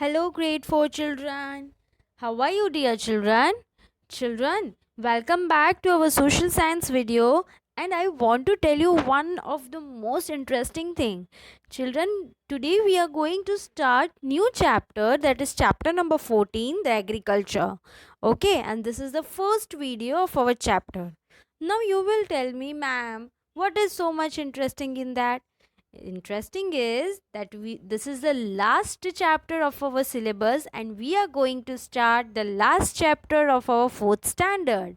Hello, grade 4 children. How are you, dear children? Children, welcome back to our social science video. And I want to tell you one of the most interesting thing. Children, today we are going to start new chapter, that is chapter number 14, the agriculture. Okay, and this is the first video of our chapter. Now you will tell me, ma'am, what is so much interesting in that? Interesting is that we this is the last chapter of our syllabus and we are going to start the last chapter of our fourth standard.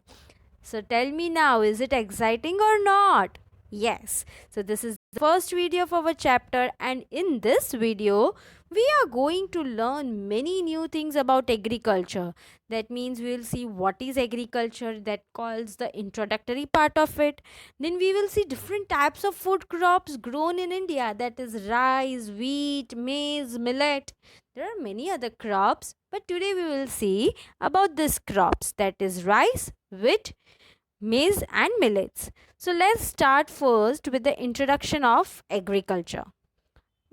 So tell me now, is it exciting or not? Yes. So this is the first video of our chapter, and in this video we are going to learn many new things about agriculture. That means we will see what is agriculture, that calls the introductory part of it. Then we will see different types of food crops grown in India, that is rice, wheat, maize, millet. There are many other crops, but today we will see about these crops, that is rice, wheat, maize and millets. So let's start first with the introduction of agriculture.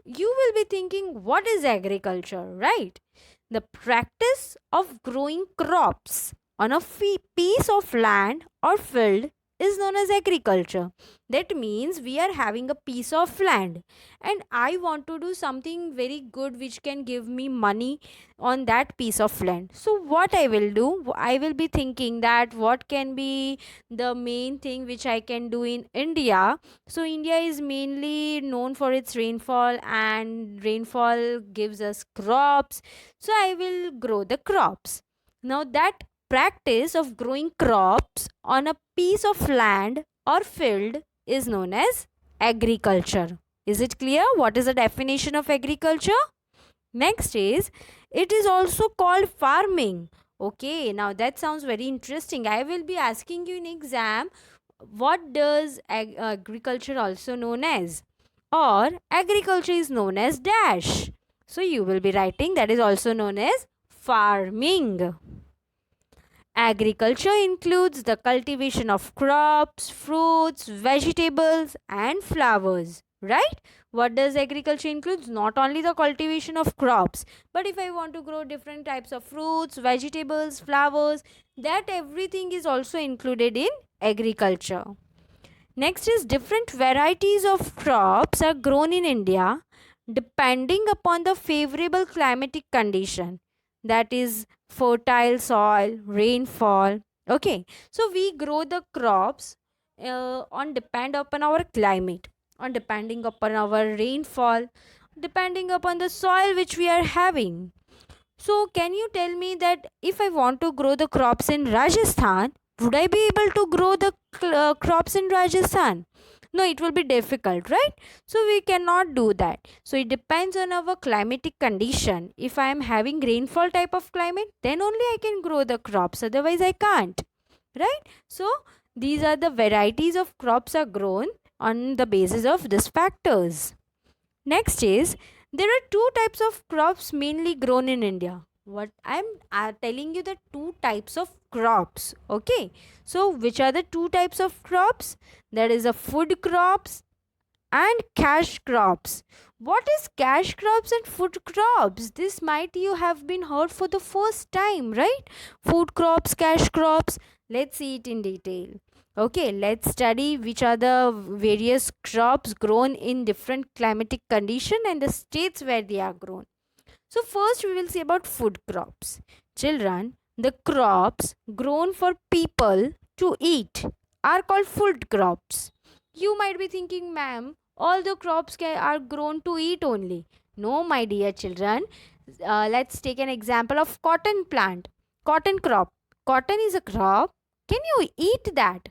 You will be thinking, what is agriculture, right? The practice of growing crops on a piece of land or field is known as agriculture. That means we are having a piece of land and I want to do something very good which can give me money on that piece of land. So, what I will do, I will be thinking that what can be the main thing which I can do in India. So, India is mainly known for its rainfall, and rainfall gives us crops. So, I will grow the crops. Now, that practice of growing crops on a piece of land or field is known as agriculture. Is it clear? What is the definition of agriculture? Next is, it is also called farming. Okay, now that sounds very interesting. I will be asking you in exam, what does agriculture also known as? Or agriculture is known as dash. So you will be writing that is also known as farming. Agriculture includes the cultivation of crops, fruits, vegetables, and flowers. Right? What does agriculture include? Not only the cultivation of crops, but if I want to grow different types of fruits, vegetables, flowers, that everything is also included in agriculture. Next is, different varieties of crops are grown in India depending upon the favorable climatic condition, that is fertile soil, rainfall. Okay, so we grow the crops on depend upon our climate, on depending upon our rainfall, depending upon the soil which we are having. So, can you tell me that if I want to grow the crops in Rajasthan, would I be able to grow the crops in Rajasthan? No, it will be difficult, right? So, we cannot do that. So, it depends on our climatic condition. If I am having rainfall type of climate, then only I can grow the crops, otherwise, I can't, right? So, these are the varieties of crops are grown on the basis of these factors. Next is, there are two types of crops mainly grown in India. What I'm telling you, the two types of crops. Okay. So which are the two types of crops? There is a food crops and cash crops. What is cash crops and food crops? This might you have been heard for the first time, right? Food crops, cash crops. Let's see it in detail. Okay, let's study which are the various crops grown in different climatic condition and the states where they are grown. So first we will see about food crops. Children, the crops grown for people to eat are called food crops. You might be thinking, ma'am, all the crops are grown to eat only. No, my dear children. Let's take an example of cotton plant. Cotton crop. Cotton is a crop. Can you eat that?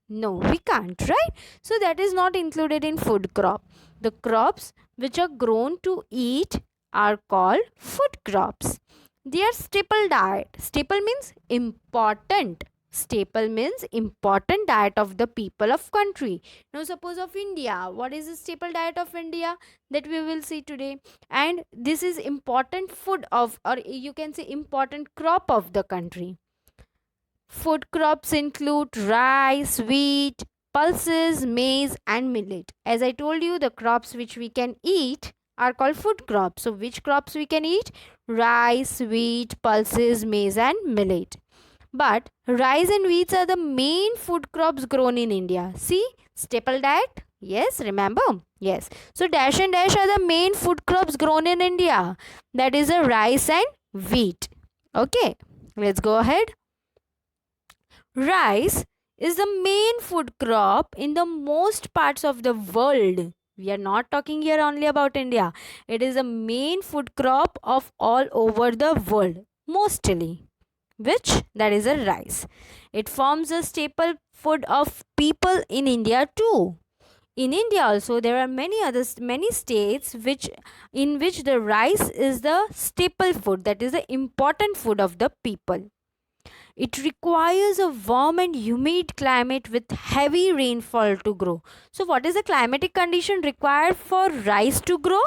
No, we can't, right? So that is not included in food crop. The crops which are grown to eat are called food crops. They are staple diet. Staple means important. Staple means important diet of the people of country. Now suppose of India, what is the staple diet of India that we will see today? And this is important food of, or you can say important crop of the country. Food crops include rice, wheat, pulses, maize, and millet. As I told you, the crops which we can eat are called food crops. So which crops we can eat? Rice, wheat, pulses, maize and millet. But rice and wheats are the main food crops grown in India. See, staple diet. Yes, remember? Yes. So dash and dash are the main food crops grown in India. That is a rice and wheat. Okay, let's go ahead. Rice is the main food crop in the most parts of the world. We are not talking here only about India. It is the main food crop of all over the world, mostly. Which? That is a rice. It forms a staple food of people in India too. In India also there are many states in which the rice is the staple food, that is the important food of the people. It requires a warm and humid climate with heavy rainfall to grow. So, what is the climatic condition required for rice to grow?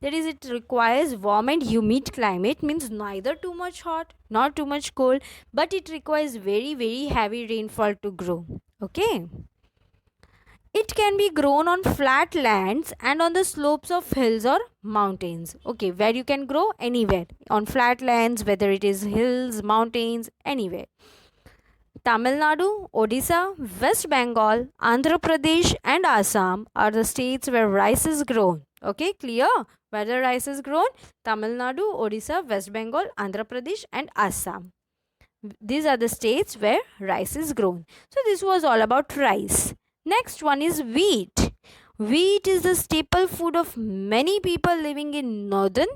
That is, it requires warm and humid climate, means neither too much hot nor too much cold, but it requires very heavy rainfall to grow. Okay. It can be grown on flat lands and on the slopes of hills or mountains. Okay, where you can grow anywhere on flat lands, whether it is hills, mountains, anywhere. Tamil Nadu, Odisha, West Bengal, Andhra Pradesh, and Assam are the states where rice is grown. Okay, clear? Where the rice is grown? Tamil Nadu, Odisha, West Bengal, Andhra Pradesh, and Assam. These are the states where rice is grown. So, this was all about rice. Next one is wheat. Wheat is the staple food of many people living in northern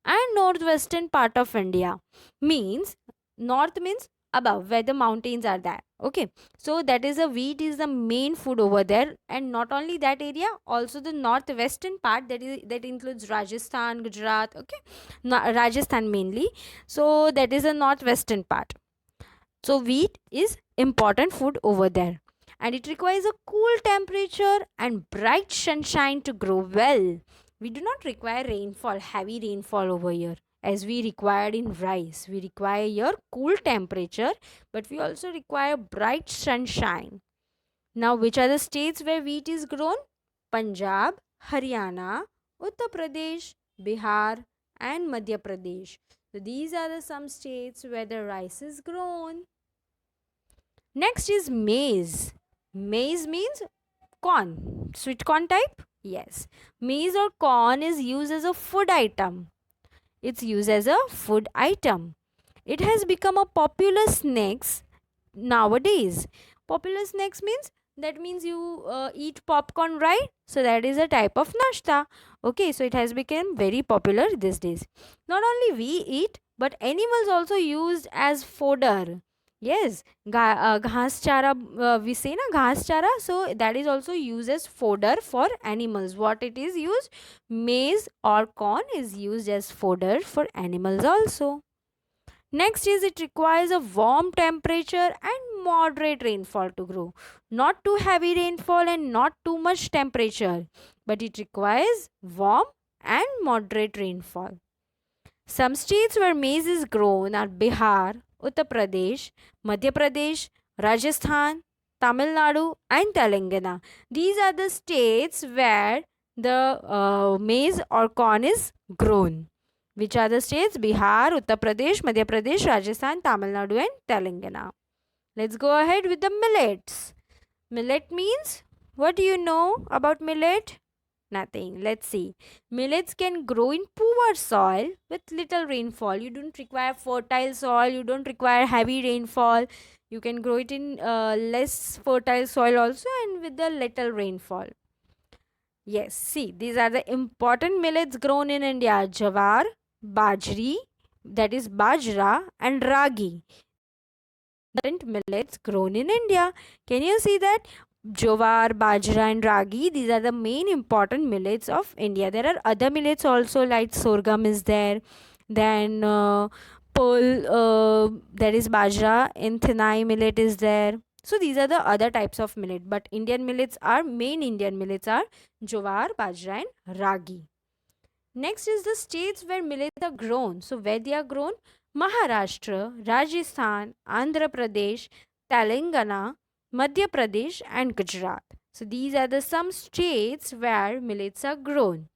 and northwestern part of India. North means above where the mountains are there. Okay, so that is a wheat is the main food over there, and not only that area, also the northwestern part, that includes Rajasthan, Gujarat. Okay, Rajasthan mainly. So that is the northwestern part. So wheat is important food over there, and it requires a cool temperature and bright sunshine to grow well. We do not require rainfall, heavy rainfall over here as we required in rice. We require here cool temperature, but we also require bright sunshine. Now, which are the states where wheat is grown? Punjab, Haryana, Uttar Pradesh, Bihar, and Madhya Pradesh. So these are the some states where the rice is grown. Next is maize. Maize means corn. Sweet corn type? Yes. Maize or corn is used as a food item. It's used as a food item. It has become a popular snacks nowadays. Popular snacks means you eat popcorn, right? So that is a type of nashta. Okay, so it has become very popular these days. Not only we eat, but animals also used as fodder. Yes, ghas chara, we say na ghas chara, so that is also used as fodder for animals. What it is used? Maize or corn is used as fodder for animals also. Next is it requires a warm temperature and moderate rainfall to grow. Not too heavy rainfall and not too much temperature, but it requires warm and moderate rainfall. Some states where maize is grown are Bihar, Uttar Pradesh, Madhya Pradesh, Rajasthan, Tamil Nadu, and Telangana. These are the states where the maize or corn is grown. Which are the states? Bihar, Uttar Pradesh, Madhya Pradesh, Rajasthan, Tamil Nadu, and Telangana. Let's go ahead with the millets. Millet means, what do you know about millet? Nothing. Let's see. Millets can grow in poor soil with little rainfall. You don't require fertile soil, you don't require heavy rainfall. You can grow it in less fertile soil also and with the little rainfall. Yes, see, these are the important millets grown in India: jawar, bajri, that is bajra, and ragi. Different millets grown in India. Can you see that? Jowar, bajra, and ragi, these are the main important millets of India. There are other millets also, like sorghum is there, then pearl, that is bajra, and thinai millet is there. So these are the other types of millet, but main Indian millets are jowar, bajra, and ragi. Next is the states where millets are grown. So where they are grown? Maharashtra, Rajasthan, Andhra Pradesh, Telangana, Madhya Pradesh, and Gujarat. So these are the some states where millets are grown.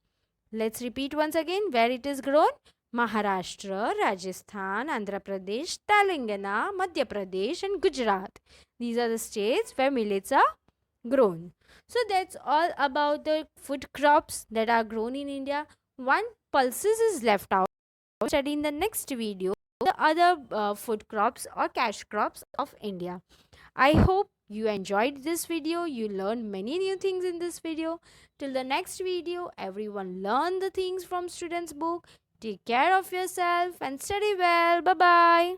Let's repeat once again where it is grown. Maharashtra, Rajasthan, Andhra Pradesh, Telangana, Madhya Pradesh, and Gujarat. These are the states where millets are grown. So that's all about the food crops that are grown in India. One pulses is left out. Study in the next video the other food crops or cash crops of India. I hope you enjoyed this video. You learned many new things in this video. Till the next video, everyone learn the things from students book. Take care of yourself and study well. Bye bye.